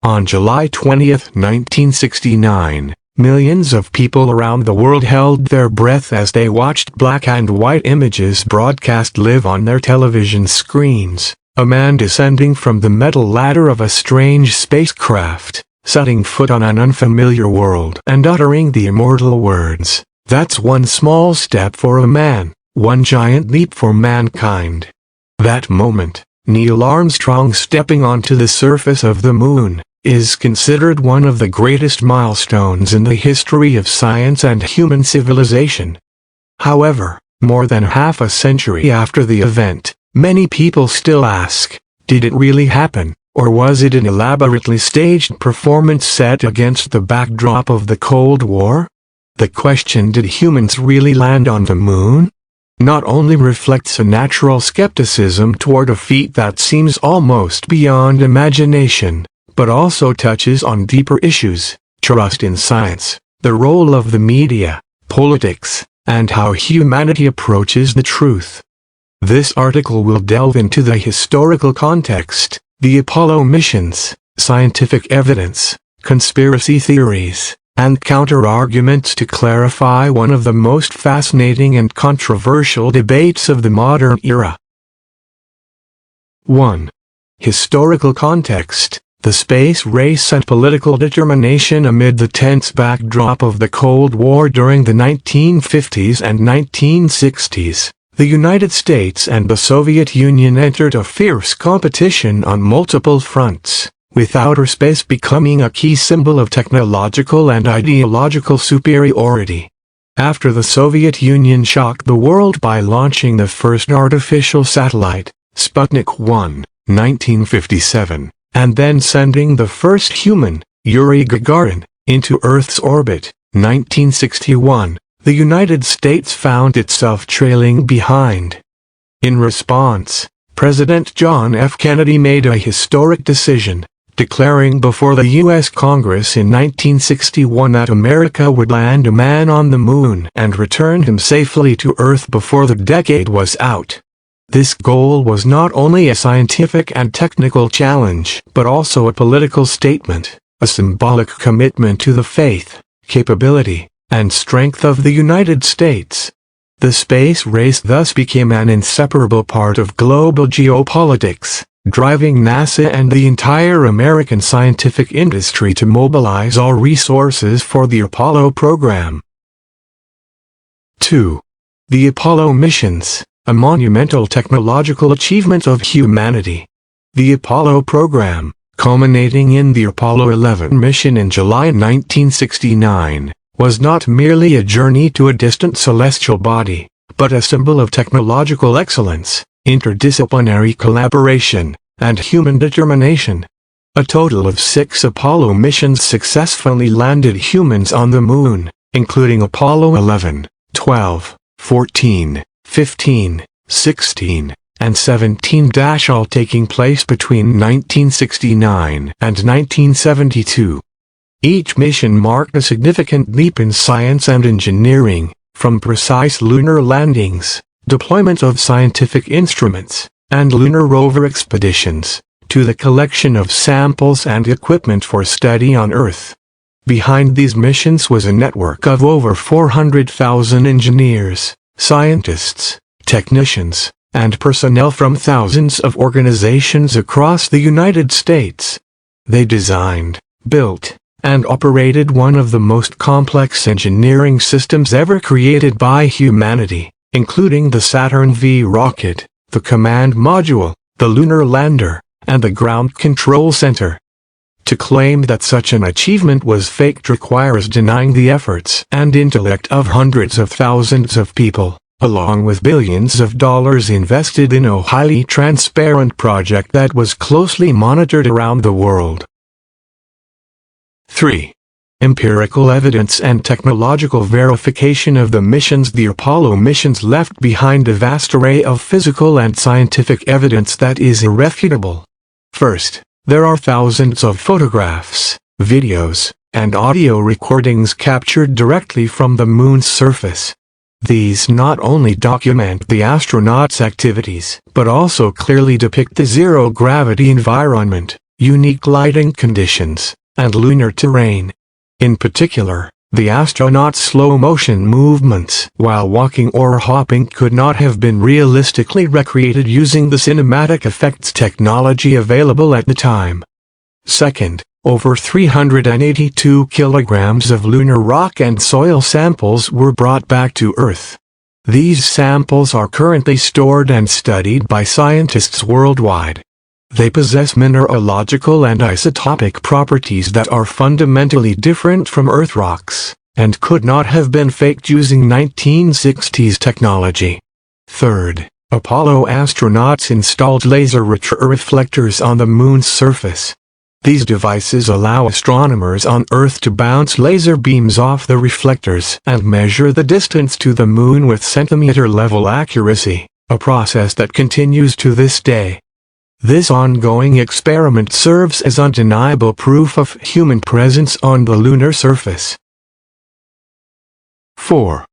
On July 20, 1969, millions of people around the world held their breath as they watched black and white images broadcast live on their television screens. A man descending from the metal ladder of a strange spacecraft, setting foot on an unfamiliar world and uttering the immortal words, "That's one small step for a man, one giant leap for mankind." That moment, Neil Armstrong stepping onto the surface of the moon, is considered one of the greatest milestones in the history of science and human civilization. However, more than half a century after the event, many people still ask, did it really happen, or was it an elaborately staged performance set against the backdrop of the Cold War? The question, did humans really land on the moon, not only reflects a natural skepticism toward a feat that seems almost beyond imagination, but also touches on deeper issues: trust in science, the role of the media, politics, and how humanity approaches the truth. This article will delve into the historical context, the Apollo missions, scientific evidence, conspiracy theories, and counter-arguments to clarify one of the most fascinating and controversial debates of the modern era. 1. Historical context: the space race and political determination amid the tense backdrop of the Cold War. During the 1950s and 1960s, the United States and the Soviet Union entered a fierce competition on multiple fronts, with outer space becoming a key symbol of technological and ideological superiority. After the Soviet Union shocked the world by launching the first artificial satellite, Sputnik 1, 1957, and then sending the first human, Yuri Gagarin, into Earth's orbit, 1961, the United States found itself trailing behind. In response, President John F. Kennedy made a historic decision, declaring before the U.S. Congress in 1961 that America would land a man on the moon and return him safely to Earth before the decade was out. This goal was not only a scientific and technical challenge, but also a political statement, a symbolic commitment to the faith, capability, and strength of the United States. The space race thus became an inseparable part of global geopolitics, driving NASA and the entire American scientific industry to mobilize all resources for the Apollo program. 2. The Apollo missions, a monumental technological achievement of humanity. The Apollo program, culminating in the Apollo 11 mission in July 1969, was not merely a journey to a distant celestial body, but a symbol of technological excellence, interdisciplinary collaboration, and human determination. A total of 6 Apollo missions successfully landed humans on the moon, including Apollo 11, 12, 14, 15, 16, and 17, all taking place between 1969 and 1972. Each mission marked a significant leap in science and engineering, from precise lunar landings, deployment of scientific instruments, and lunar rover expeditions, to the collection of samples and equipment for study on Earth. Behind these missions was a network of over 400,000 engineers, scientists, technicians, and personnel from thousands of organizations across the United States. They designed, built, and operated one of the most complex engineering systems ever created by humanity, including the Saturn V rocket, the command module, the lunar lander, and the ground control center. To claim that such an achievement was faked requires denying the efforts and intellect of hundreds of thousands of people, along with billions of dollars invested in a highly transparent project that was closely monitored around the world. 3. Empirical evidence and technological verification of the missions. The Apollo missions left behind a vast array of physical and scientific evidence that is irrefutable. First, there are thousands of photographs, videos, and audio recordings captured directly from the moon's surface. These not only document the astronauts' activities, but also clearly depict the zero-gravity environment, unique lighting conditions, and lunar terrain. In particular, the astronauts' slow-motion movements while walking or hopping could not have been realistically recreated using the cinematic effects technology available at the time. Second, over 382 kilograms of lunar rock and soil samples were brought back to Earth. These samples are currently stored and studied by scientists worldwide. They possess mineralogical and isotopic properties that are fundamentally different from Earth rocks, and could not have been faked using 1960s technology. Third, Apollo astronauts installed laser retroreflectors on the Moon's surface. These devices allow astronomers on Earth to bounce laser beams off the reflectors and measure the distance to the Moon with centimeter-level accuracy, a process that continues to this day. This ongoing experiment serves as undeniable proof of human presence on the lunar surface. 4.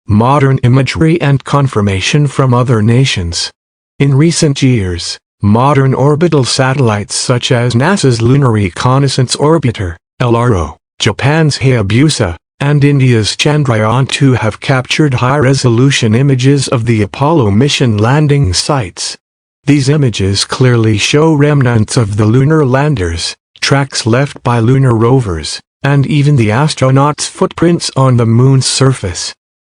Modern imagery and confirmation from other nations. In recent years, modern orbital satellites such as NASA's Lunar Reconnaissance Orbiter, LRO, Japan's Hayabusa, and India's Chandrayaan-2 have captured high-resolution images of the Apollo mission landing sites. These images clearly show remnants of the lunar landers, tracks left by lunar rovers, and even the astronauts' footprints on the Moon's surface.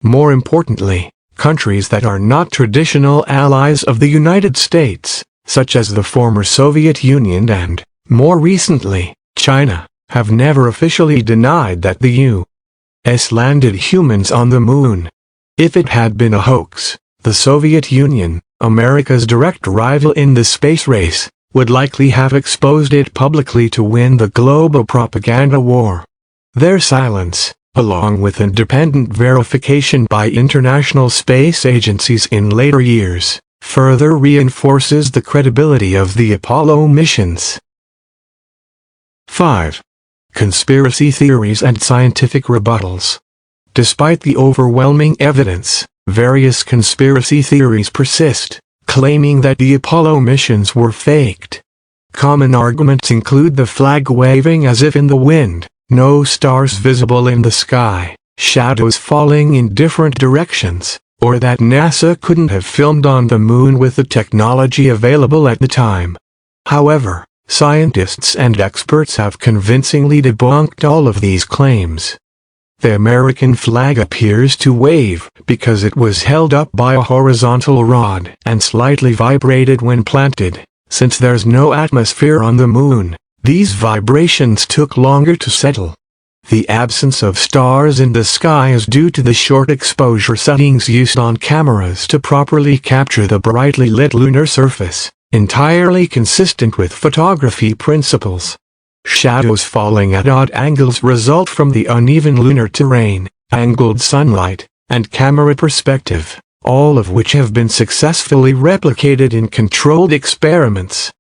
More importantly, countries that are not traditional allies of the United States, such as the former Soviet Union and, more recently, China, have never officially denied that the U.S. landed humans on the Moon. If it had been a hoax, the Soviet Union, America's direct rival in the space race, would likely have exposed it publicly to win the global propaganda war. Their silence, along with independent verification by international space agencies in later years, further reinforces the credibility of the Apollo missions. 5. Conspiracy theories and scientific rebuttals. Despite the overwhelming evidence, various conspiracy theories persist, claiming that the Apollo missions were faked. Common arguments include the flag waving as if in the wind, no stars visible in the sky, shadows falling in different directions, or that NASA couldn't have filmed on the Moon with the technology available at the time. However, scientists and experts have convincingly debunked all of these claims. The American flag appears to wave because it was held up by a horizontal rod and slightly vibrated when planted. Since there's no atmosphere on the Moon, these vibrations took longer to settle. The absence of stars in the sky is due to the short exposure settings used on cameras to properly capture the brightly lit lunar surface, entirely consistent with photography principles. Shadows falling at odd angles result from the uneven lunar terrain, angled sunlight, and camera perspective, all of which have been successfully replicated in controlled experiments.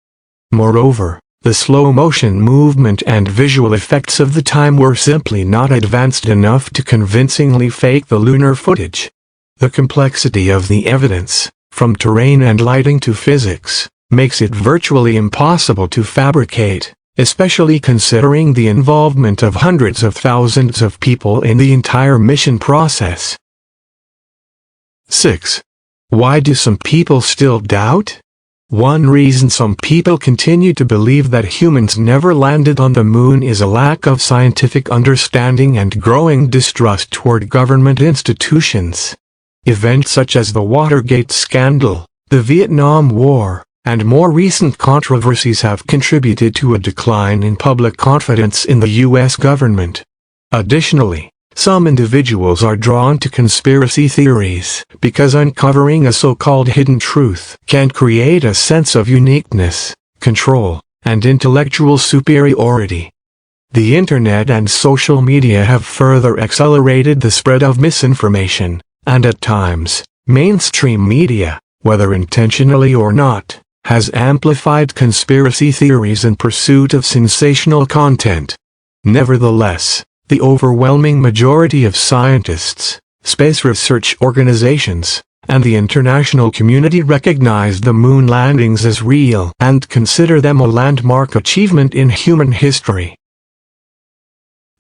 Moreover, the slow-motion movement and visual effects of the time were simply not advanced enough to convincingly fake the lunar footage. The complexity of the evidence, from terrain and lighting to physics, makes it virtually impossible to fabricate, especially considering the involvement of hundreds of thousands of people in the entire mission process. 6. Why do some people still doubt? One reason some people continue to believe that humans never landed on the Moon is a lack of scientific understanding and growing distrust toward government institutions. Events such as the Watergate scandal, the Vietnam War, and more recent controversies have contributed to a decline in public confidence in the U.S. government. Additionally, some individuals are drawn to conspiracy theories because uncovering a so-called hidden truth can create a sense of uniqueness, control, and intellectual superiority. The internet and social media have further accelerated the spread of misinformation, and at times, mainstream media, whether intentionally or not, has amplified conspiracy theories in pursuit of sensational content. Nevertheless, the overwhelming majority of scientists, space research organizations, and the international community recognize the moon landings as real and consider them a landmark achievement in human history.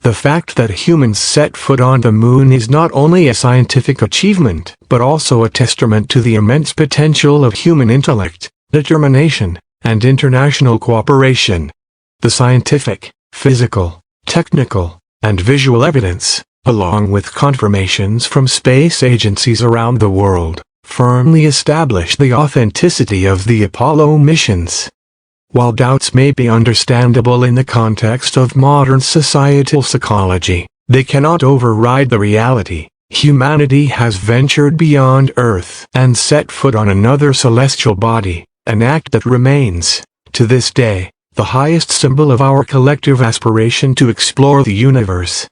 The fact that humans set foot on the moon is not only a scientific achievement, but also a testament to the immense potential of human intellect, determination, and international cooperation. The scientific, physical, technical, and visual evidence, along with confirmations from space agencies around the world, firmly establish the authenticity of the Apollo missions. While doubts may be understandable in the context of modern societal psychology, they cannot override the reality. Humanity has ventured beyond Earth and set foot on another celestial body, an act that remains, to this day, the highest symbol of our collective aspiration to explore the universe.